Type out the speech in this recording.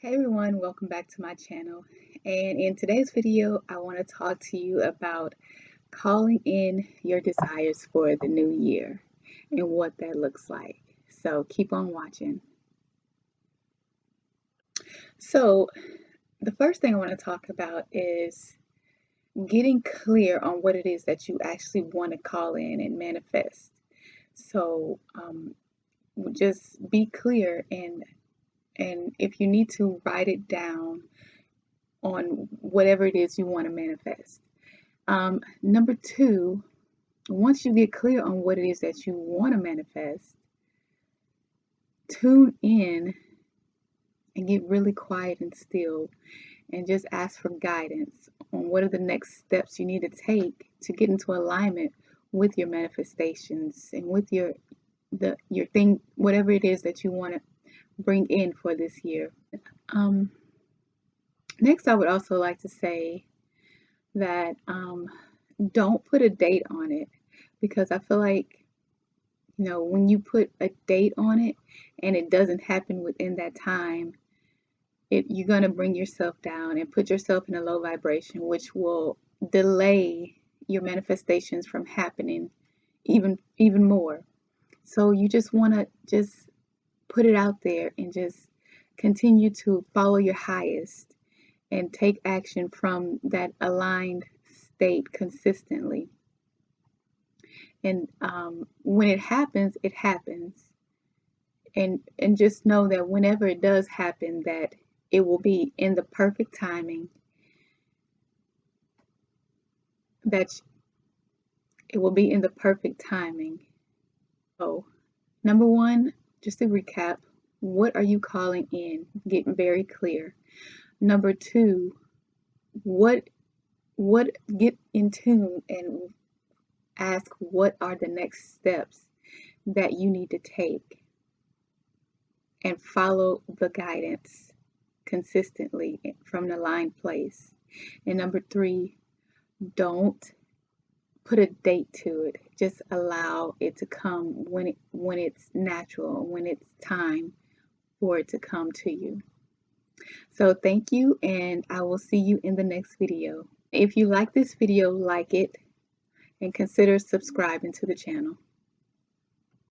Hey everyone, welcome back to my channel. And in today's video, I want to talk to you about calling in your desires for the new year and what that looks like. So keep on watching. So the first thing I want to talk about is getting clear on what it is that you actually want to call in and manifest. So just be clear and if you need to write it down on whatever it is you want to manifest. Number two, once you get clear on what it is that you want to manifest, tune in and get really quiet and still and just ask for guidance on what are the next steps you need to take to get into alignment with your manifestations and with your thing, whatever it is that you want to bring in for this year. Um, Next, I would also like to say that don't put a date on it, because I feel like, when you put a date on it and it doesn't happen within that time, you're going to bring yourself down and put yourself in a low vibration, which will delay your manifestations from happening even more. So you just want to just put it out there and just continue to follow your highest and take action from that aligned state consistently. And when it happens, it happens. And just know that whenever it does happen, that it will be in the perfect timing. That it will be in the perfect timing. So, number one, just to recap, what are you calling in? Getting very clear. Number two, what get in tune and ask what are the next steps that you need to take, and follow the guidance consistently from the aligned place. And number three, don't put a date to it. Just allow it to come when it's natural, when it's time for it to come to you. So thank you, and I will see you in the next video. If you like this video, like it and consider subscribing to the channel.